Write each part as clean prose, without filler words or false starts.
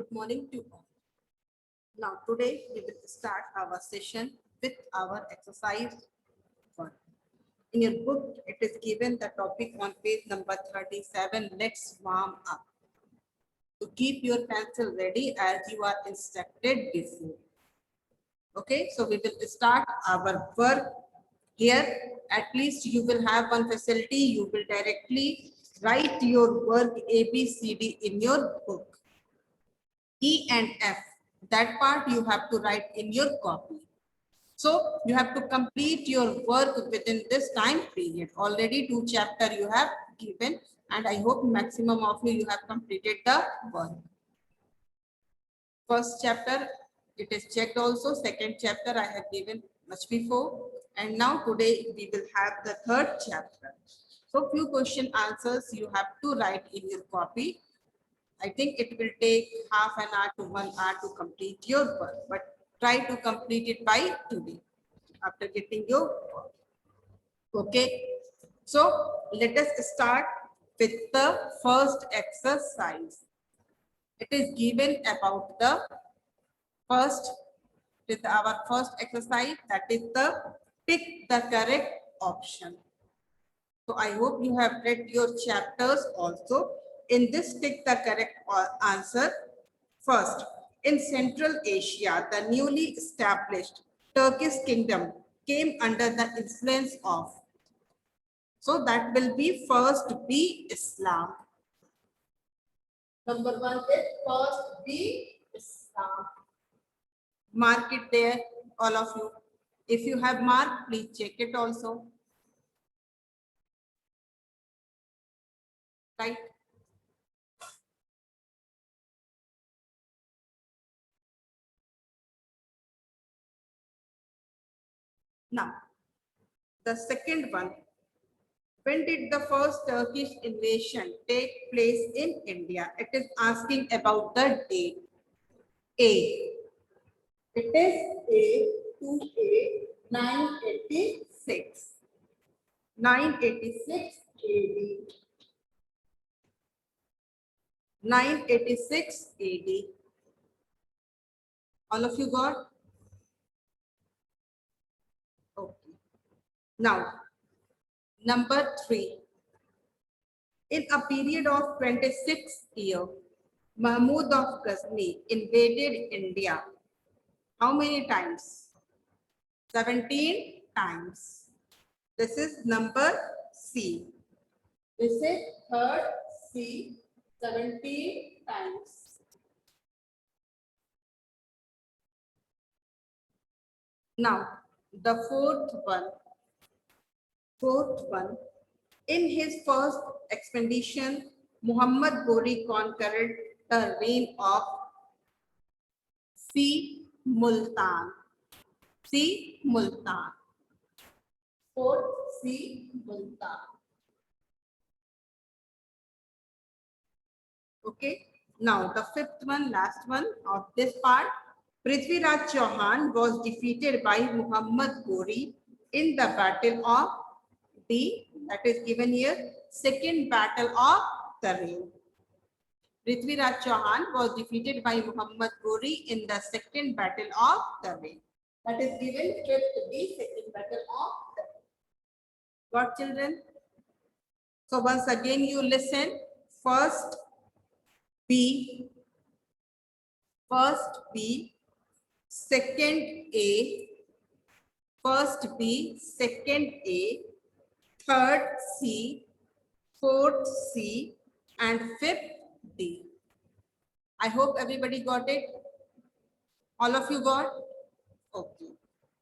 Good morning to all. Now, today we will start our session with our exercise 1. In your book, it is given the topic on page number 37. Let's warm up. To keep your pencil ready as you are instructed before. Okay, so we will start our work here. At least you will have one facility. You will directly write your work A, B, C, D in your book. E and F, that part you have to write in your copy. So you have to complete your work within this time period. Already 2 chapters you have given, and I hope maximum of you have completed the work. First chapter, it is checked also. Second chapter I have given much before. And now today we will have the third chapter. So few question answers you have to write in your copy. I think it will take half an hour to 1 hour to complete your work, but try to complete it by today after getting your work. Okay, so let us start with the first exercise. It is given about the first, with our first exercise, that is the pick the correct option. So I hope you have read your chapters also. In this, pick the correct answer. First, in Central Asia, the newly established Turkish kingdom came under the influence of. So that will be first B, Islam. Number 1 is first B, Islam. Mark it there, all of you. If you have marked, please check it also. Right? Now, the second one. When did the first Turkish invasion take place in India? It is asking about the date. A. It is A 986. 986 AD. 986 AD. All of you got? Okay. Now, number 3. In a period of 26 years, Mahmud of Ghazni invaded India. How many times? 17 times. This is number C. This is third C, 17 times. Now, the fourth one. In his first expedition, Muhammad Ghori conquered the reign of C. Multan. C. Multan. Fourth C. Multan. Okay. Now, the fifth one, last one of this part. Prithviraj Chauhan was defeated by Muhammad Ghori in the battle of D, that is given here, second battle of Tarim. Prithviraj Chauhan was defeated by Muhammad Ghori in the second battle of Tarim. That is given fifth D, second battle of Tarim. Got children? So once again you listen. First B, second A, first B, second A, third C, fourth C, and fifth D. I hope everybody got it. All of you got? Okay.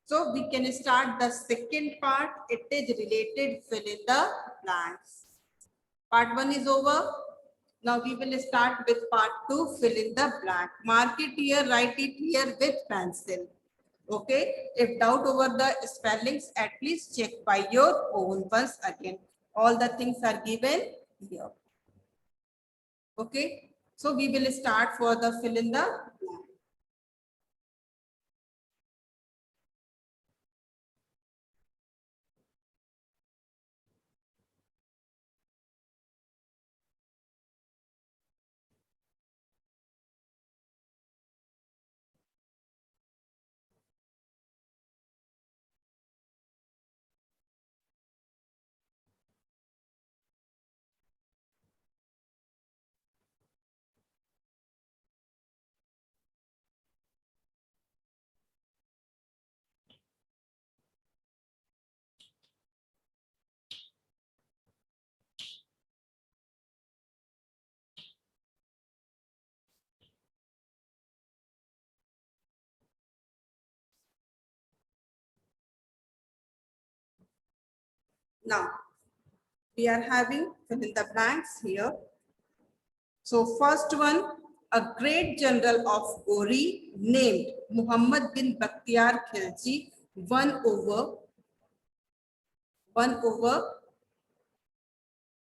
So we can start the second part. It is related fill in the blanks. Part 1 is over. Now we will start with part 2, fill in the blank. Mark it here, write it here with pencil. Okay. If doubt over the spellings, at least check by your own once again. All the things are given here. Okay. So we will start for the fill in the blank. Now we are having fill in the blanks here. So first one, a great general of Gori named Muhammad bin Bakhtiar Khilji won over,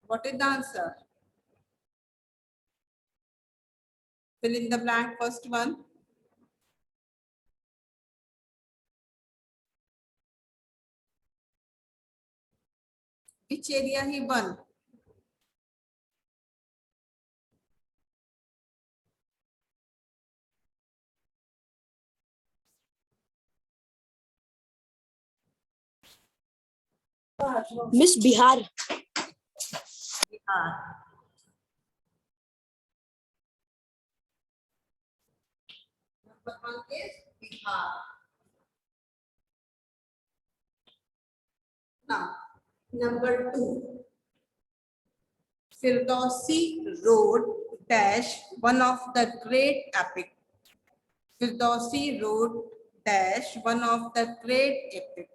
what is the answer? Fill in the blank, first one. Which area he won? Miss Bihar. Bihar. Number one is Bihar. Now, number two, Firdausi wrote dash one of the great epic. Firdausi wrote dash one of the great epic.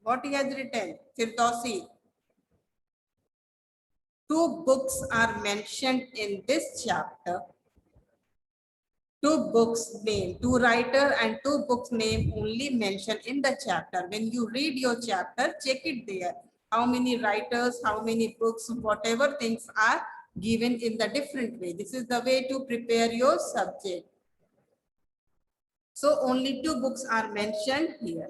What he has written? Firdausi. Two books are mentioned in this chapter. Two books name, two writer and two books name only mentioned in the chapter. When you read your chapter, check it there. How many writers, how many books, whatever things are given in the different way. This is the way to prepare your subject. So only two books are mentioned here.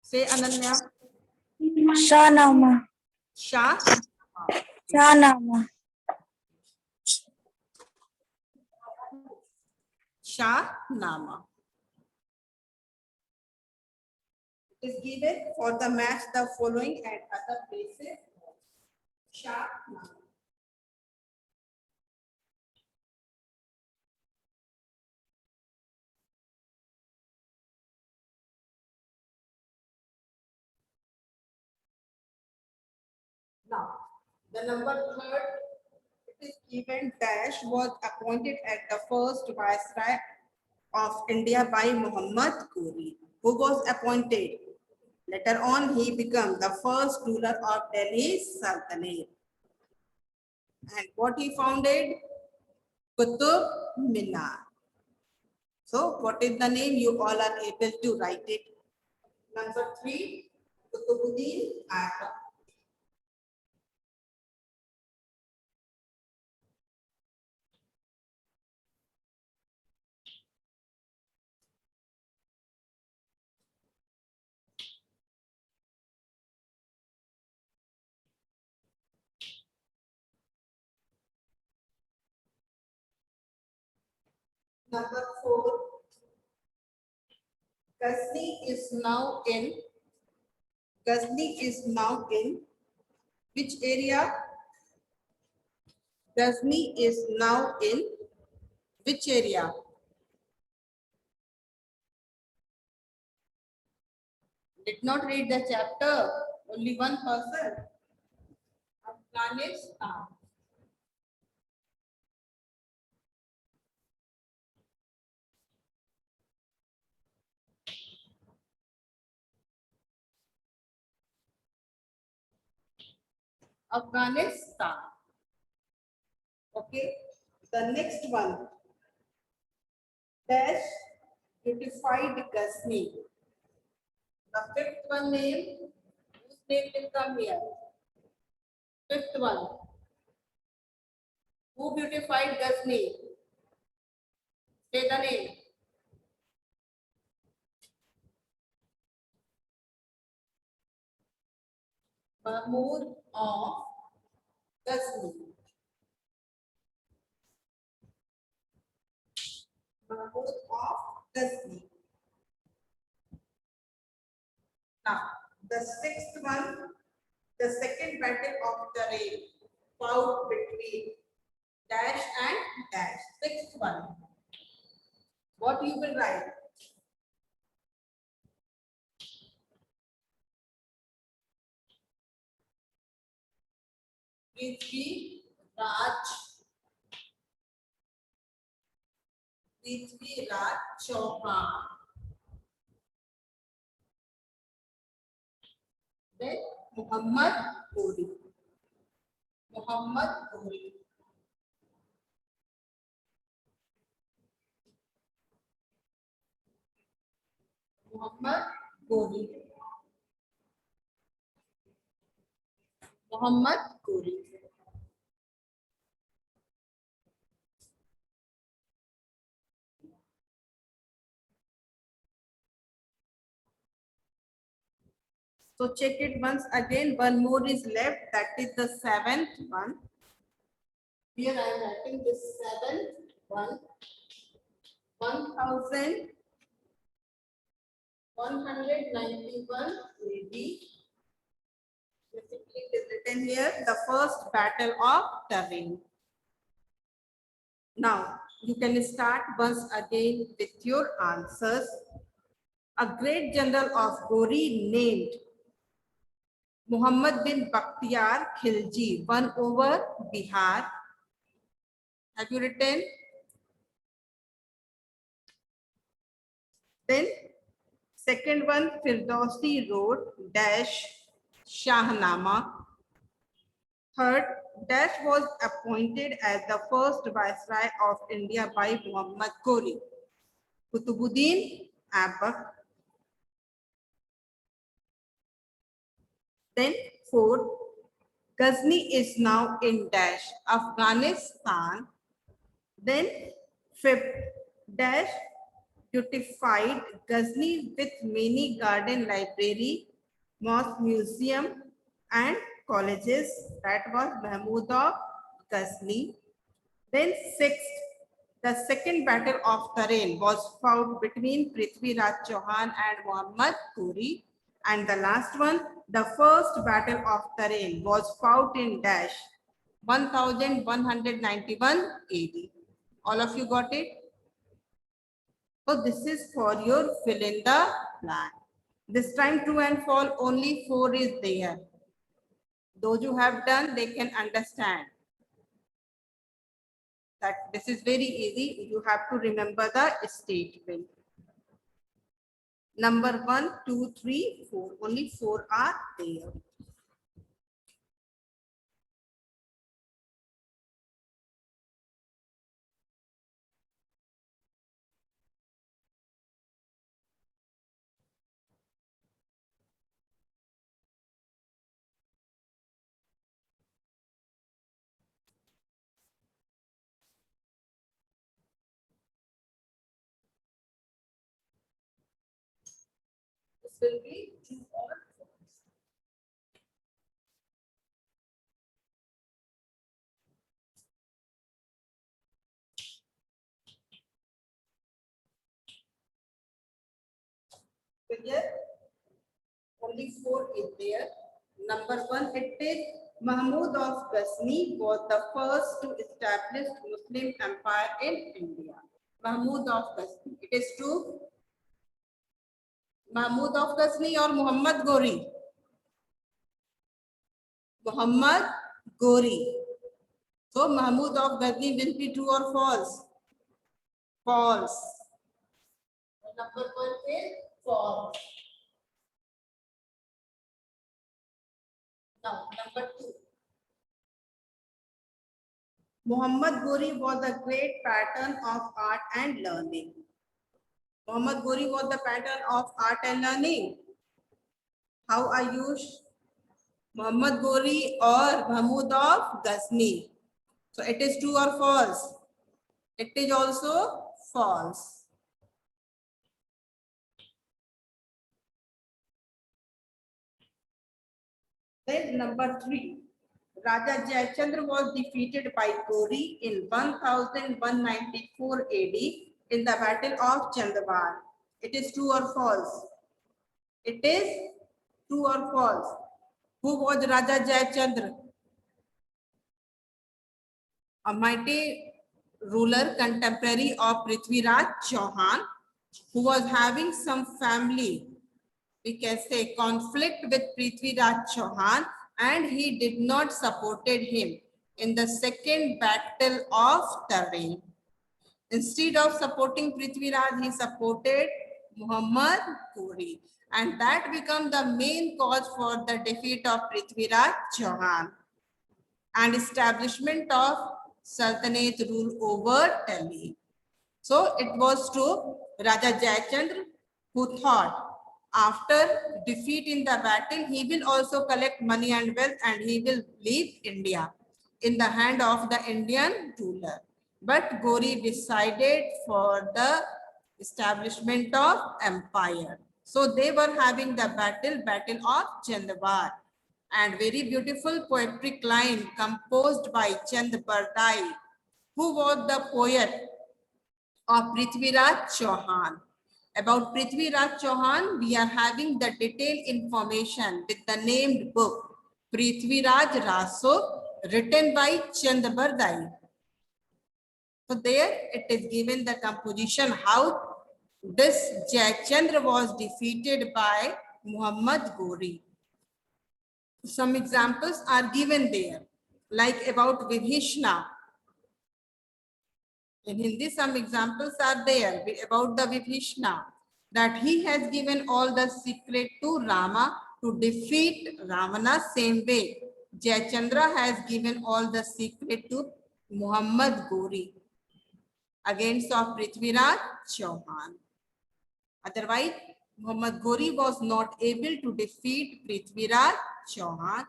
Say Ananya. Shahnama. Shah. Shahnama. Shahnama. It is given for the match the following at other places. Shahnama. Now, the number third, it is given dash was appointed as the first viceroy of India by Muhammad Ghori, who was appointed. Later on, he became the first ruler of Delhi Sultanate. And what he founded? Qutub Minar. So, what is the name? You all are able to write it. Number three, Qutubuddin Atta. Number four, Ghazni is now in which area? Ghazni is now in which area? Did not read the chapter. Only one person. Afghanistan. Afghanistan. Okay. The next one. Dash beautified Ghazni. The fifth one name. Whose name will come here? Fifth one. Who beautified Ghazni? Say the name. Mahmud of Ghazni. Mahmud of Ghazni. Now, the sixth one, the second battle of the rain fought between dash and dash. Sixth one. What you will write? Prithvi Raj Prithviraj Chauhan. Then Muhammad Ghori. Muhammad Ghori. Muhammad Ghori. Muhammad Ghori. So check it once again. One more is left. That is the seventh one. Here I am writing this seventh one. 1191 AD. Basically, it is written here the first battle of Tarim. Now you can start once again with your answers. A great general of Ghori named Muhammad bin Bakhtiyar Khilji won over Bihar. Have you written? Then second one, Firdausi wrote dash Shahnama. Third, dash was appointed as the first viceroy of India by Muhammad Ghori. Kutubuddin Aibak. Then fourth, Ghazni is now in dash Afghanistan. Then fifth, dash beautified Ghazni with many garden, library, mosque, museum and colleges. That was Mahmud of Ghazni. Then sixth, the second battle of Tarim was fought between Prithviraj Chauhan and Muhammad Ghori. And the last one, the first battle of Tarim was fought in dash 1191 AD. All of you got it? So this is for your fill in the blank. This time true and false only 4 is there. Those who have done, they can understand that this is very easy. You have to remember the statement. Number 1, 2, 3, 4. Only 4 are there. This will be true or false. Clear? Only 4 is there. Number 1, it is Mahmud of Ghazni was the first to establish Muslim empire in India. Mahmud of Ghazni. It is true. Mahmud of Ghazni or Muhammad Ghori? Muhammad Ghori. So Mahmud of Ghazni will be true or false? False. Number 1 is false. Now, number 2. Muhammad Ghori was a great pattern of art and learning. Muhammad Ghori was the pattern of art and learning. How are you? Muhammad Ghori or Mahmud of Ghazni? So it is true or false? It is also false. Then number 3. Raja Jayachandra was defeated by Ghori in 1194 AD in the Battle of Chandawar. It is true or false? It is true or false? Who was Raja Jayachandra? A mighty ruler contemporary of Prithviraj Chauhan, who was having some family, we can say, conflict with Prithviraj Chauhan, and he did not supported him in the second battle of Tarim. Instead of supporting Prithviraj, he supported Muhammad Ghori, and that became the main cause for the defeat of Prithviraj Chauhan and establishment of Sultanate rule over Delhi. So it was to Raja Jayachandra who thought after defeat in the battle, he will also collect money and wealth and he will leave India in the hand of the Indian ruler. But Ghori decided for the establishment of empire. So they were having the battle of Chandwar, and very beautiful poetic line composed by Chand Bardai, who was the poet of Prithviraj Chauhan. About Prithviraj Chauhan, we are having the detailed information with the named book Prithviraj Raso, written by Chand Bardai. So there it is given the composition how this Jayachandra was defeated by Muhammad Ghori. Some examples are given there, like about Vibhishna. In Hindi, some examples are there about the Vibhishna, that he has given all the secret to Rama to defeat Ravana. Same way, Jayachandra has given all the secret to Muhammad Ghori against of Prithviraj Chauhan. Otherwise, Muhammad Ghori was not able to defeat Prithviraj Chauhan.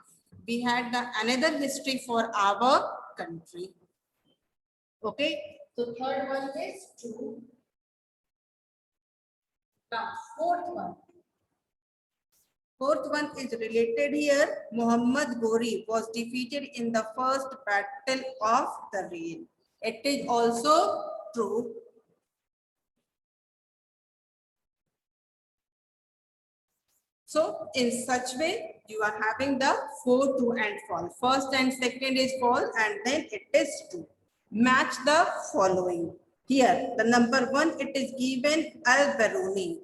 We had another history for our country. Okay, so third one is 2. Now, fourth one is related here. Muhammad Ghori was defeated in the first battle of the Rain. It is also true. So in such way, you are having the 4, 2 and fall. First and second is fall, and then it is 2. Match the following. Here, the number 1, it is given Al-Biruni.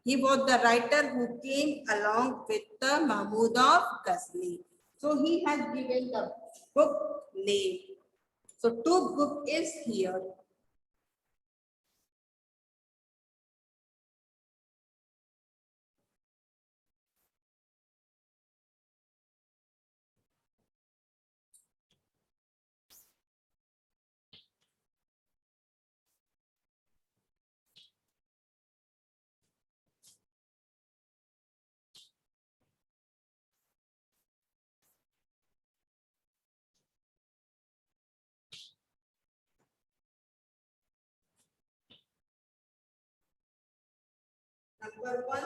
He was the writer who came along with the Mahmud of Ghazni. So he has given the book name. So 2 book is here. Number 1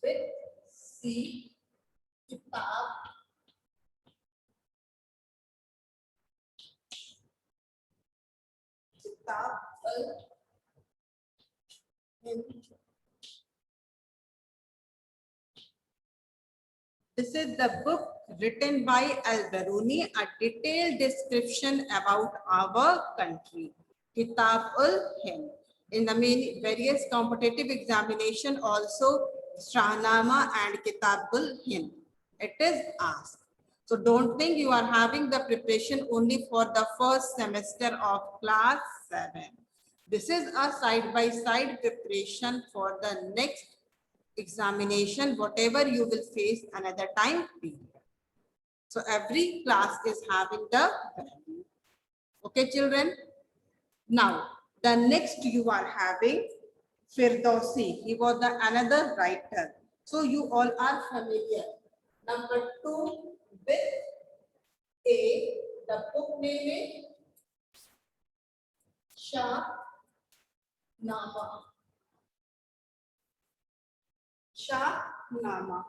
with C, Kitab. Kitab al-Hind. This is the book written by Al-Biruni, a detailed description about our country. Kitab al-Hind. In the various competitive examination also, Shahnama and Kitab al-Hind. It is asked. So don't think you are having the preparation only for the first semester of class 7. This is a side-by-side preparation for the next examination, whatever you will face another time period. So every class is having the value. Okay, children. Now, the next you are having Firdausi. He was another writer. So you all are familiar. Number 2 with A. The book name is Shahnama. Shahnama.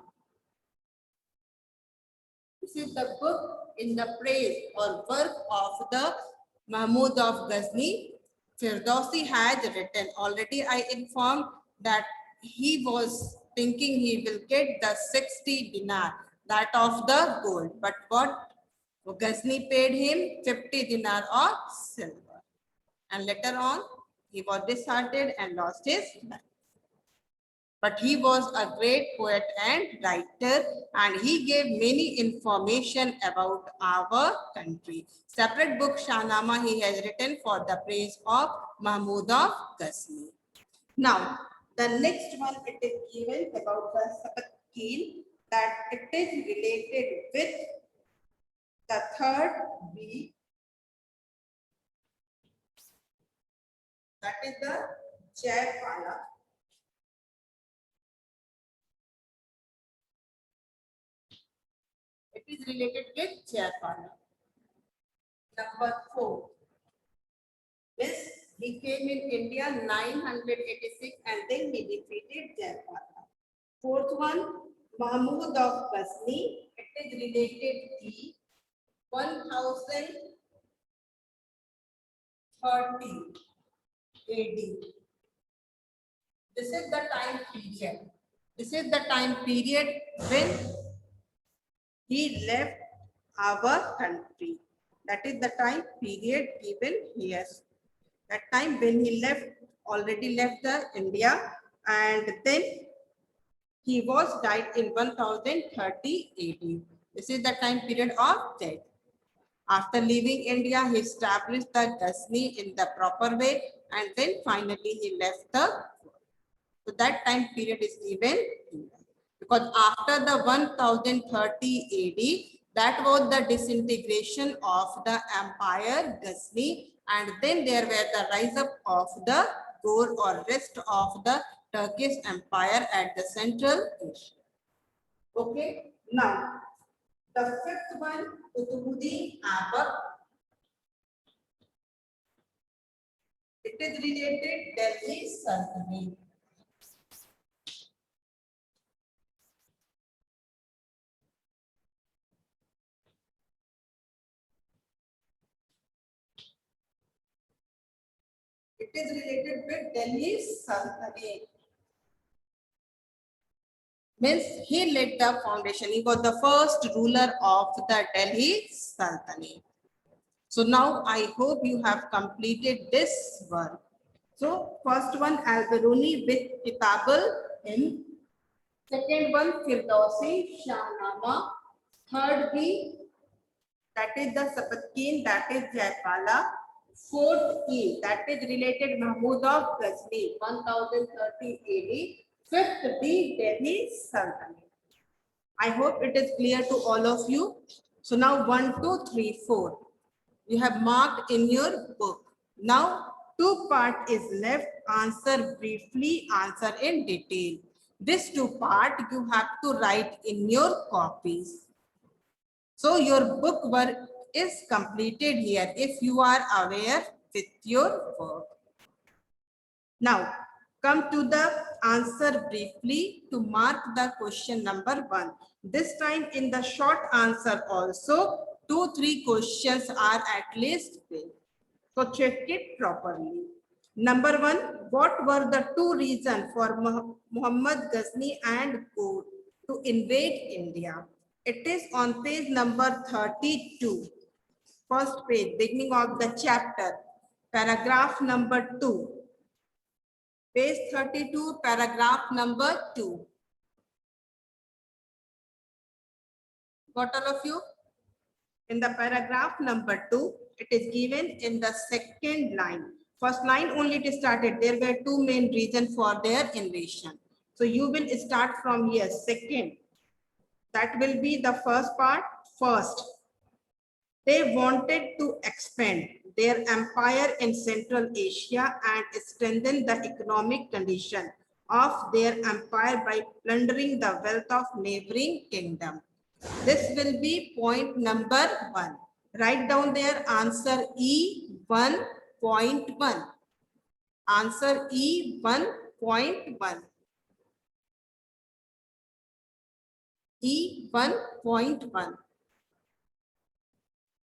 This is the book in the praise or work of the Mahmud of Ghazni. Firdausi had written. Already I informed that he was thinking he will get the 60 dinar, that of the gold. But what? Ghazni paid him 50 dinar of silver. And later on, he was disheartened and lost his life. but he was a great poet and writer, and he gave many information about our country. Separate book Shahnama he has written for the praise of Mahmud of Ghazni. Now, the next one, it is given about the Sabatkeen, that it is related with the third B, that is the Jayapala. It is related with Jayapala. Number 4. This, he came in India 986 and then he defeated Jayapala. Fourth one, Mahmud of Ghazni. It is related to 1030 AD. This is the time period. This is the time period when he left our country. That is the time period given here. That time when he left, already left the India, and then he was died in 1030 AD. This is the time period of death. After leaving India, he established the Ghazni in the proper way, and then finally he left the world. So that time period is given because after the 1030 AD, that was the disintegration of the empire Ghazni, and then there were the rise up of the Ghor or rest of the Turkish empire at the Central Asia. Okay, now the fifth one, Qutbuddin Aibak. It is related Delhi Sultanate. It is related with Delhi Sultanate. Means he laid the foundation. He was the first ruler of the Delhi Sultanate. So now I hope you have completed this one. So first one, Al-Biruni with Kitabul Ilm. Second one, Firdausi Shahnama. Third B, that is the Sabatkeen, that is Jayapala. Fourth E, that is related Mahmud of Ghazni, 1030 AD. Fifth B, Delhi Sultanate. I hope it is clear to all of you. So now 1, 2, 3, 4. You have marked in your book. Now 2 part is left. Answer briefly, answer in detail. This 2 part you have to write in your copies. So your book work is completed here if you are aware with your work. Now come to the answer briefly to mark the question number 1. This time in the short answer also 2-3 questions are at least there. So check it properly. Number 1, what were the 2 reasons for Muhammad Ghazni and Ghor to invade India? It is on page number 32. First page, beginning of the chapter, paragraph number 2. Page 32, paragraph number 2. Got all of you? In the paragraph number 2, it is given in the second line. First line only it started. There were 2 main reasons for their invasion. So you will start from here. Second, that will be the first part. First, they wanted to expand their empire in Central Asia and strengthen the economic condition of their empire by plundering the wealth of neighboring kingdom. This will be point number 1. Write down their answer E1.1. Answer E1.1. E1.1.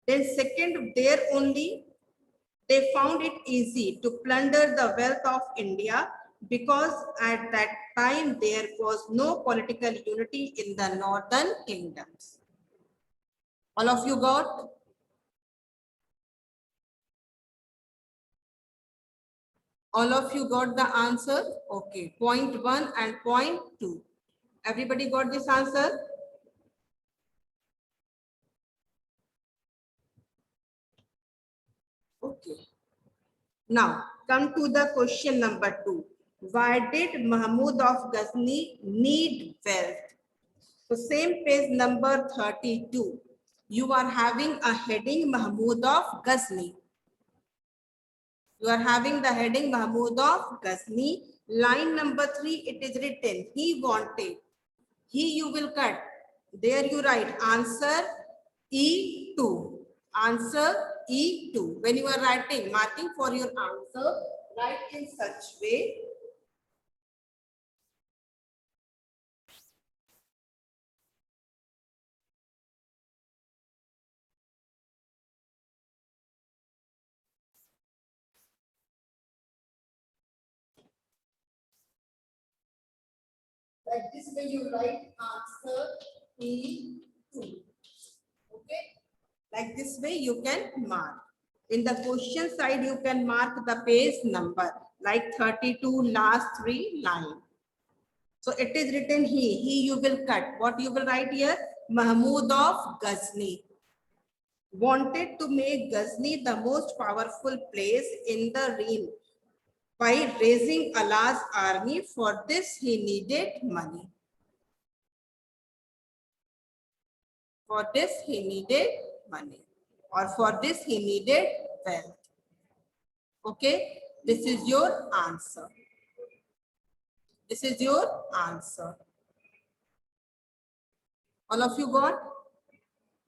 Then second, there only they found it easy to plunder the wealth of India because at that time there was no political unity in the northern kingdoms. All of you got? All of you got the answer? Okay, point 1 and point 2. Everybody got this answer? Okay. Now, come to the question number 2. Why did Mahmud of Ghazni need wealth? So same page number 32. You are having a heading Mahmud of Ghazni. You are having the heading Mahmud of Ghazni. Line number 3, it is written, he wanted. He you will cut. There you write answer E2. Answer E2. When you are writing, marking for your answer, write in such way. Like this way you write answer E2. Okay. Like this way you can mark. In the question side, you can mark the page number like 32 last 3 line. So it is written he you will cut. What you will write here? Mahmud of Ghazni wanted to make Ghazni the most powerful place in the realm by raising Allah's army. For this he needed money. For this he needed money, or for this he needed wealth. Okay, this is your answer. This is your answer. All of you got?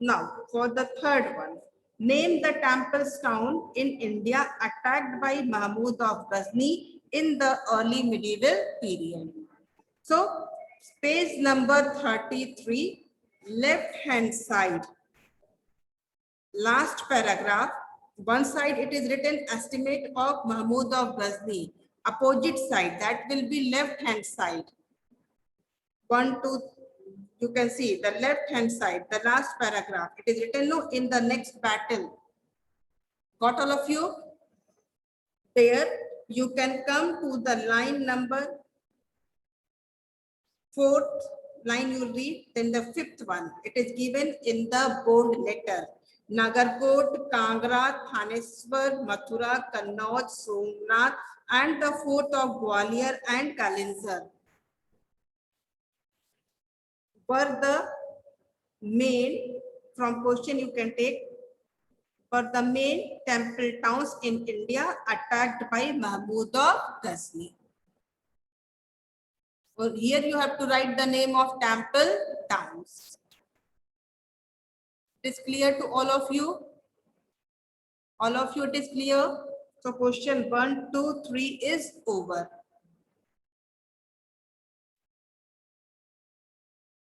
Now, for the third one, name the temples town in India attacked by Mahmud of Ghazni in the early medieval period. So, page number 33, left hand side, last paragraph. One side it is written estimate of Mahmud of Ghazni. Opposite side, that will be left hand side. 1, 2, you can see the left hand side, the last paragraph. It is written no, in the next battle. Got all of you? There you can come to the line number 4th line you read, then the 5th one. It is given in the bold letter. Nagarkot, Kangra, Thaneswar, Mathura, Kannauj, Somnath, and the fort of Gwalior and Kalinjar were the main, from question you can take, for the main temple towns in India attacked by Mahmud of Ghazni. So here you have to write the name of temple towns. It is clear to all of you? All of you, it is clear? So question 1, 2, 3 is over.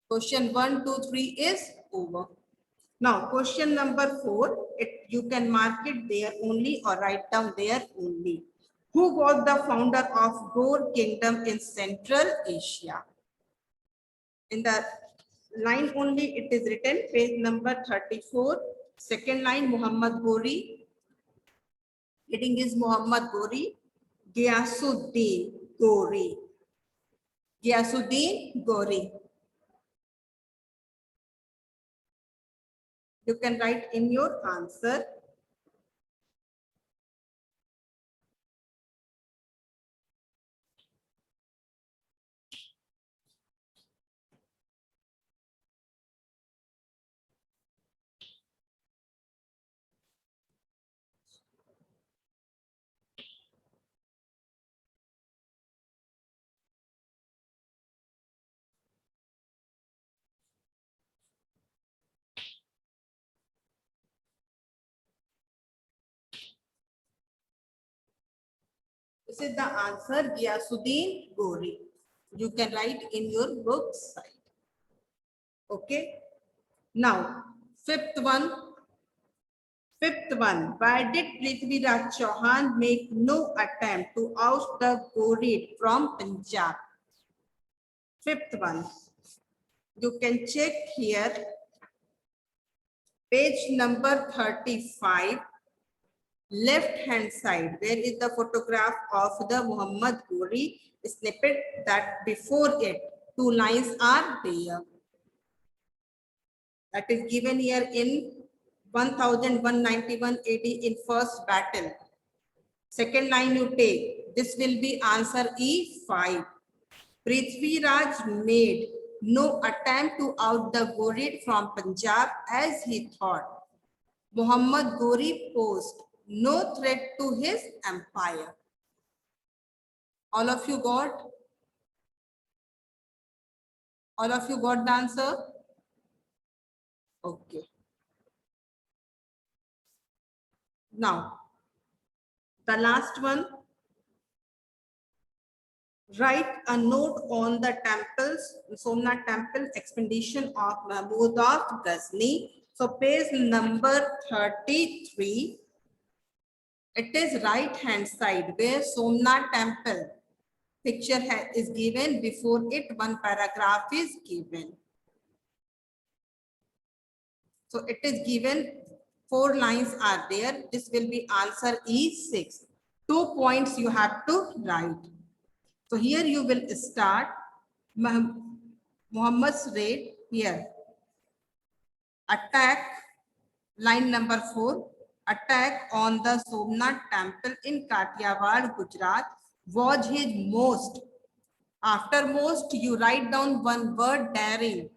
Question 1, 2, 3 is over. Now question number 4, you can mark it there only or write down there only. Who was the founder of Gaur Kingdom in Central Asia? In the line only it is written, page number 34, second line, Muhammad Ghori. Heading is Muhammad Ghori. Ghiyasuddin Ghori. Ghiyasuddin Ghori. You can write in your answer. This is the answer, Ghiyasuddin Ghori. You can write in your book side. Okay. Now, fifth one. Why did Prithviraj Chauhan make no attempt to oust the Ghorid from Punjab? Fifth one. You can check here. Page number 35. left hand side, where is the photograph of the Muhammad Ghori snippet that before it, two lines are there. That is given here in 1191 AD in first battle. Second line you take, this will be answer E5. Prithviraj made no attempt to out the Ghorid from Punjab as he thought. Muhammad Ghori posed no threat to his empire. All of you got? All of you got the answer? Okay. Now, the last one. Write a note on the temples, Somnath temple expedition of Mahmud of Ghazni. So page number 33. It is right hand side where Somnath temple picture is given. Before it, one paragraph is given. So it is given, 4 lines are there. This will be answer E6. 2 points you have to write. So here you will start Muhammad's raid here. Attack, line number 4. Attack on the Somnath temple in Kathiawad, Gujarat was his most. After most, you write down one word, daring.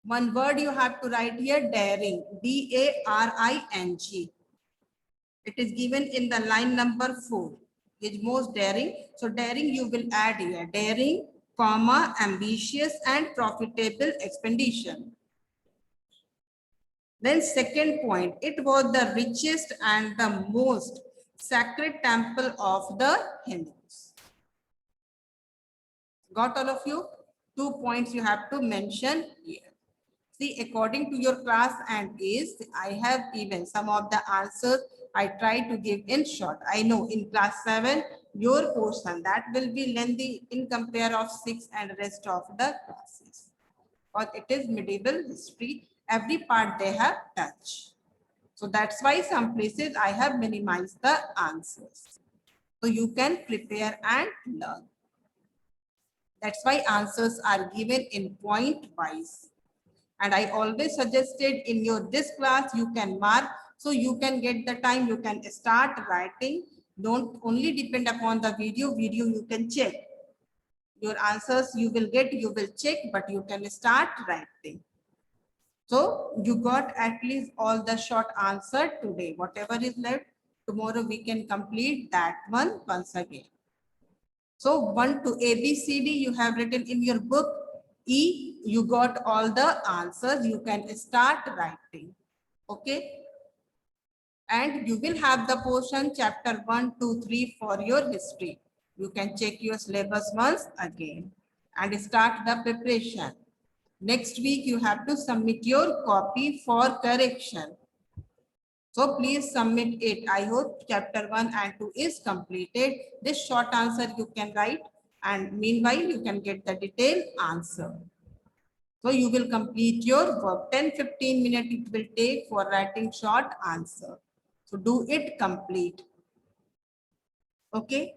One word you have to write here, daring. D-A-R-I-N-G. It is given in the line number 4. His most daring. So daring you will add here. Daring, comma, ambitious and profitable expedition. Then second point, it was the richest and the most sacred temple of the Hindus. Got all of you? 2 points you have to mention here. See, according to your class and age, I have given some of the answers I try to give in short. I know in class 7, your portion that will be lengthy in compare of 6 and rest of the classes. Or it is medieval history. Every part they have touched. So that's why some places I have minimized the answers. So you can prepare and learn. That's why answers are given in point wise. And I always suggested in your this class, you can mark, so you can get the time, you can start writing. Don't only depend upon the video you can check. Your answers you will get, you will check, but you can start writing. So you got at least all the short answer today. Whatever is left, tomorrow we can complete that one once again. So 1 to ABCD you have written in your book. E, you got all the answers. You can start writing. Okay. And you will have the portion chapter 1, 2, 3 for your history. You can check your syllabus once again and start the preparation. Next week, you have to submit your copy for correction. So please submit it. I hope chapter 1 and 2 is completed. This short answer you can write, and meanwhile you can get the detailed answer. So you will complete your work. 10-15 minutes it will take for writing short answer. So do it complete. Okay.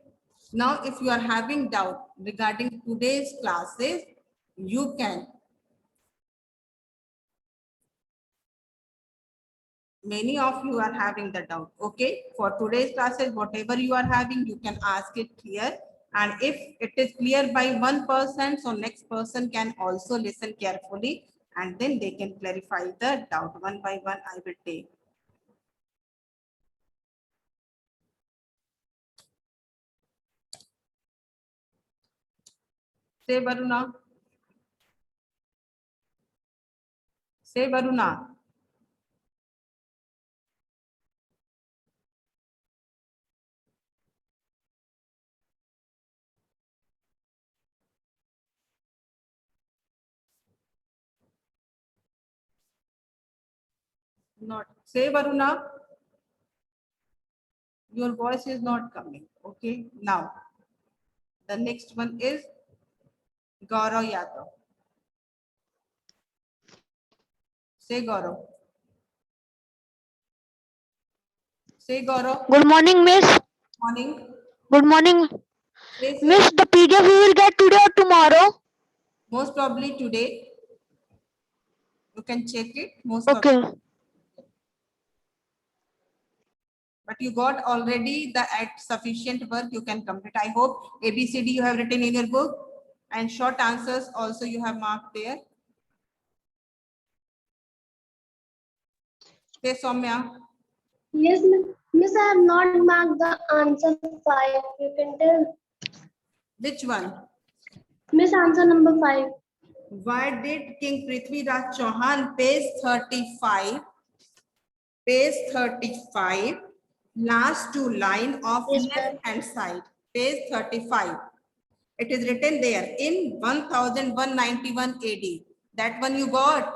Now if you are having doubt regarding today's classes, you can. Many of you are having the doubt. Okay. For today's classes, whatever you are having, you can ask it here. And if it is clear by one person, so next person can also listen carefully and then they can clarify the doubt. One by one, I will take. Say Varuna. Say Varuna. Not. Say Varuna. Your voice is not coming. Okay. Now, the next one is Gaurav Yadav. Say Gaurav. Say Gaurav. Good morning, Miss. Morning. Good morning, Say. Miss. The PDF we will get today or tomorrow? Most probably today. You can check it. Most probably. Okay. But you got already the at sufficient work you can complete. I hope ABCD you have written in your book and short answers also you have marked there. Say Soumya. Yes, Miss, I have not marked the answer 5. You can tell. Which one? Miss, answer number 5. Why did King Prithvi Raj Chauhan, page 35, last two line of Yes, left ma'am. hand side, page 35. It is written there in 1191 AD. That one you got?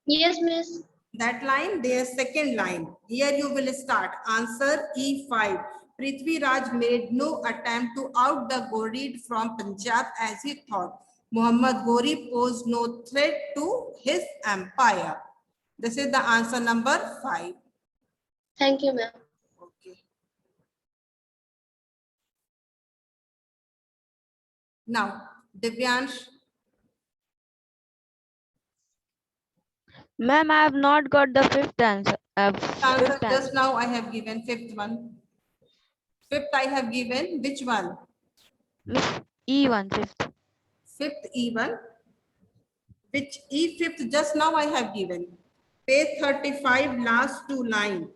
Yes, Miss. That line, their second line. Here you will start. Answer E5. Prithvi Raj made no attempt to out the Ghorid from Punjab as he thought. Muhammad Ghori posed no threat to his empire. This is the answer number 5. Thank you, ma'am. Okay. Now, Divyansh. Ma'am, I have not got the fifth answer. Answer Fifth answer. just now I have given fifth one. Fifth I have given which one? Miss E1, fifth. Fifth E1. Which E fifth just now I have given. Page 35 last two line.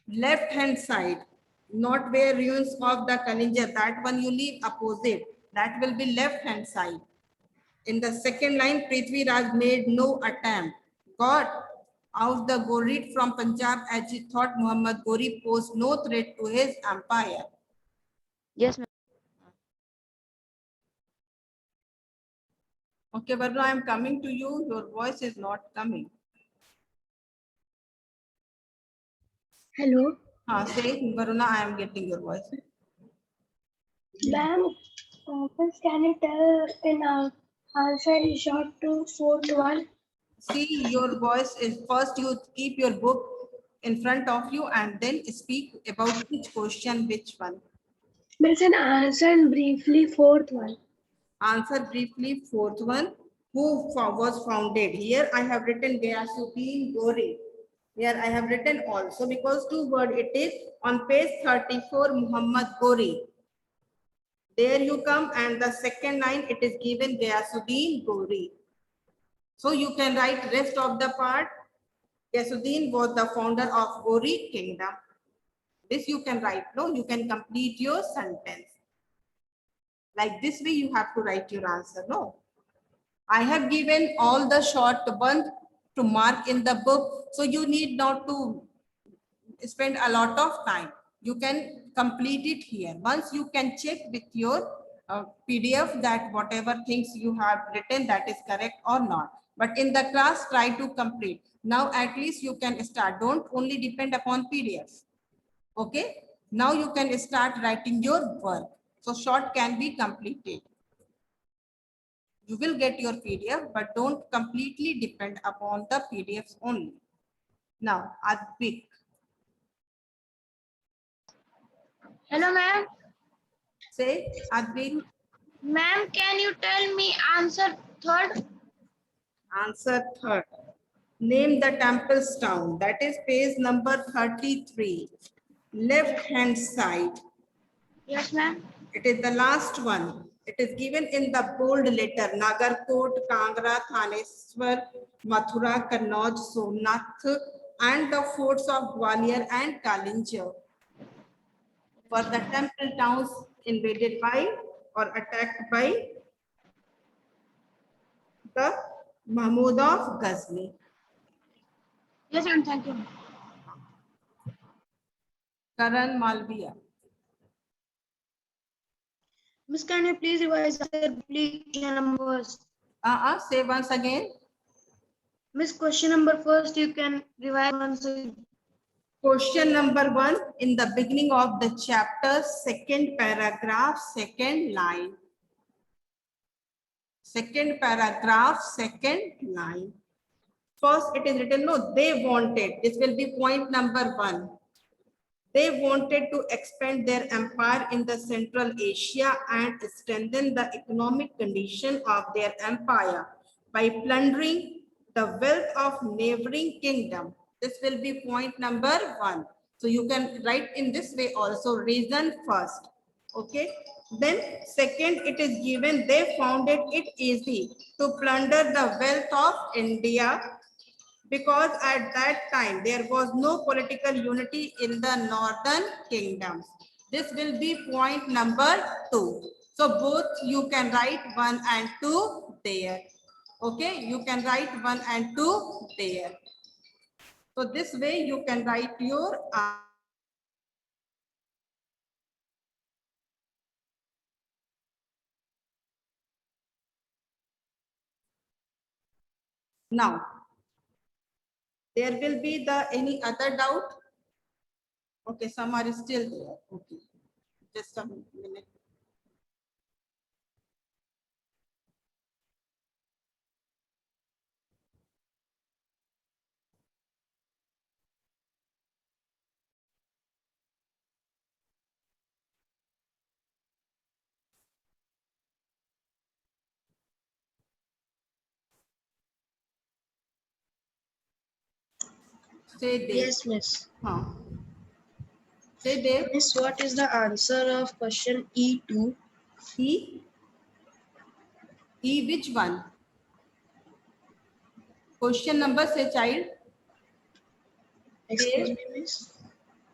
Left hand side. Not where ruins of the Kalinjar. That one you leave opposite. That will be left hand side. In the second line, Prithvi Raj made no attempt. Got out the Ghorid from Punjab as he thought Muhammad Ghori posed no threat to his empire. Yes, ma'am. Okay, Varuna, I am coming to you. Your voice is not coming. Hello. Say, Varuna, I am getting your voice. Ma'am, first can you tell in answer is short to fourth one? See, your voice is first you keep your book in front of you and then speak about each question, which one. Miss, an answer briefly fourth one. Answer briefly, fourth one. Who was founded? Here I have written Ghiyasuddin Ghori. Here I have written also because two word it is on page 34 Muhammad Ghori. There you come and the second line it is given Ghiyasuddin Ghori. So you can write rest of the part. Ghiyasuddin was the founder of Ghori kingdom. This you can write. No, you can complete your sentence. Like this way you have to write your answer. No. I have given all the short one to mark in the book. So you need not to spend a lot of time. You can complete it here. Once you can check with your PDF that whatever things you have written that is correct or not. But in the class, try to complete. Now at least you can start. Don't only depend upon PDF. Okay. Now you can start writing your work. So short can be completed. You will get your PDF, but don't completely depend upon the PDFs only. Now, Advik. Hello, ma'am. Say, Advik. Ma'am, can you tell me answer third? Answer third. Name the temple's town. That is page number 33. Left hand side. Yes, ma'am. It is the last one. It is given in the bold letter. Nagarkot, Kangra, Thaneswar, Mathura, Kannauj, Somnath, and the forts of Gwalior and Kalinjar. For the temple towns invaded by or attacked by the Mahmud of Ghazni. Yes, ma'am. Thank you. Karan Malviya. Miss, can you please revise the question numbers? Say once again. Miss, question number first, you can revise once again. Question number 1 in the beginning of the chapter, second paragraph, second line. Second paragraph, second line. First, it is written, no, they wanted. This will be point number 1. They wanted to expand their empire in the Central Asia and strengthen the economic condition of their empire by plundering the wealth of neighboring kingdom. This will be point number 1. So you can write in this way also, reason first. Okay. Then second, it is given they founded it easy to plunder the wealth of India because at that time there was no political unity in the northern kingdoms. This will be point number 2. So both you can write 1 and 2 there. Okay, you can write 1 and 2 there. So this way you can write your now. There will be the any other doubt? Okay, some are still there. Okay, just a minute. Say Dev. Yes, miss. Huh. Say Dev. Miss, what is the answer of question E2? E. E which one? Question number say child. Excuse Dev. me, miss.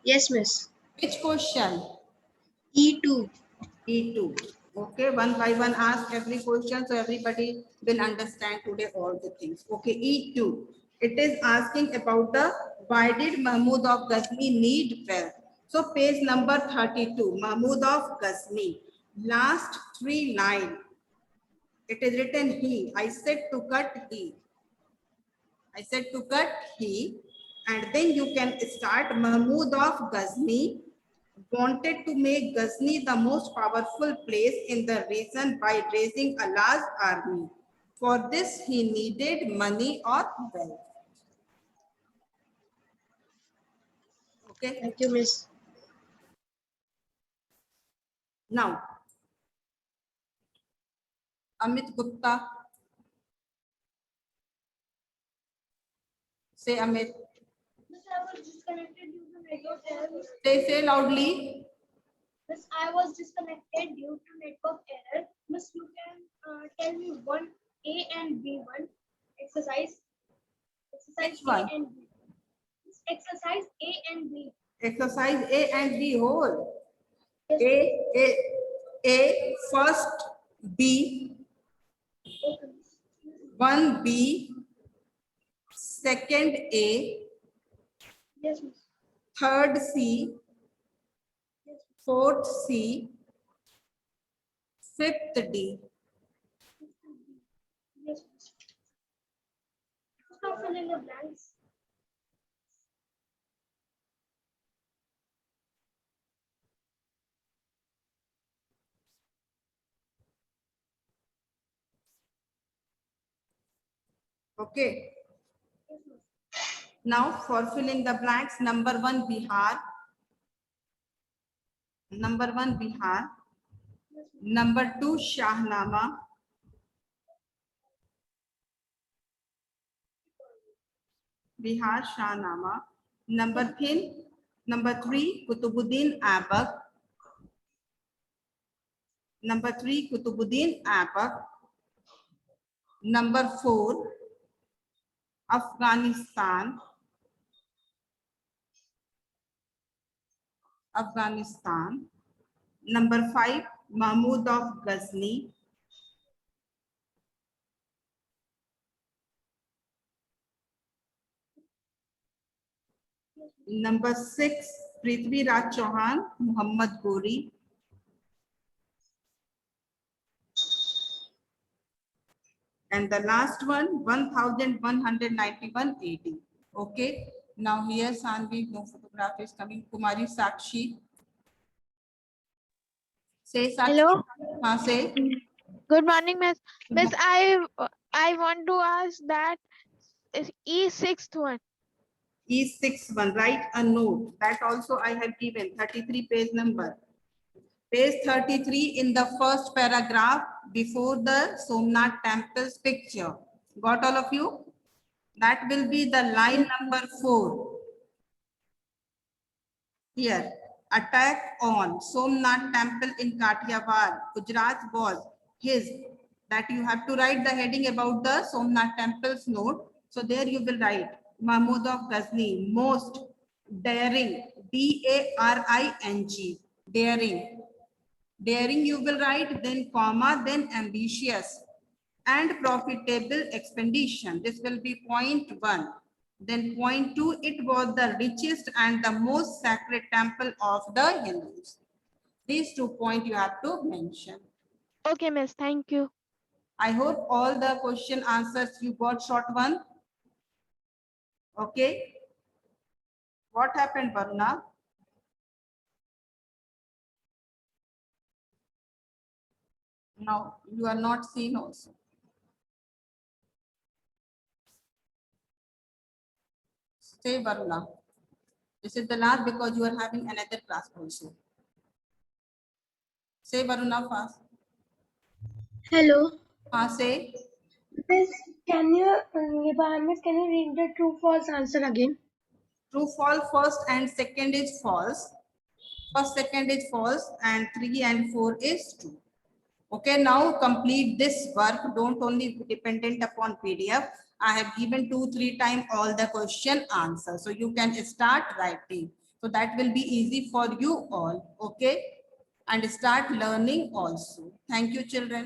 Yes, miss. Which question? E2. E2. Okay, one by one ask every question so everybody will understand today all the things. Okay, E2. It is asking about the why did Mahmud of Ghazni need wealth? So page number 32, Mahmud of Ghazni. Last 3 lines. It is written he. I said to cut he. I said to cut he. And then you can start Mahmud of Ghazni wanted to make Ghazni the most powerful place in the region by raising a large army. For this, he needed money or wealth. Okay. Thank you, miss. Now, Amit Gupta. Say Amit. Miss, I was disconnected due to network error. Say loudly. Miss, I was disconnected due to network error. Miss, you can tell me 1A and B1 exercise. Exercise Which one? A and B. Miss, exercise A and B. Exercise A and B whole. Yes, A, first B, okay, miss. 1B, second A, Yes, miss. third C, Yes, fourth C, fifth D. miss. Yes, miss. Now fill in the blanks. Okay. Yes, miss. Now for filling the blanks, number 1 Bihar. Number 1 Bihar. Yes, miss. Number 2 Shahnama. Bihar Shahnama. Number 3 Kutubuddin Aibak. Number 3 Kutubuddin Aibak. Number 4 Afghanistan. Afghanistan. Number 5 Mahmud of Ghazni. Number 6 Prithviraj Chauhan, Muhammad Gori. And the last one 1191 AD. Okay. Now here Sanvi, no photograph is coming. Kumari Sakshi. Say Sakshi. Hello. Say. Good morning, miss. Miss, I want to ask that is E sixth one. E61, write a note. That also I have given 33 page number. Page 33 in the first paragraph before the Somnath temple's picture. Got all of you? That will be the line number 4. Here, attack on Somnath temple in Kathiawar, Gujarat was his. That you have to write the heading about the Somnath temple's note. So there you will write Mahmud of Ghazni, most daring, D-A-R-I-N-G, daring. Daring you will write, then comma, then ambitious and profitable expedition. This will be point 1. Then point 2, it was the richest and the most sacred temple of the Hindus. These 2 points you have to mention. Okay, Miss. Thank you. I hope all the question answers you got short one. Okay. What happened, Varuna? No, you are not seen also. Stay, Varuna. This is the last because you are having another class also. Say, Varuna, fast. Hello. Say. Miss, can you, Miss, can you read the true false answer again? True, false, first and second is false. First, second is false, and 3 and 4 is true. Okay, now complete this work. Don't only dependent upon PDF. I have given 2-3 times all the question answer. So you can start writing. So that will be easy for you all. Okay, and start learning also. Thank you, children.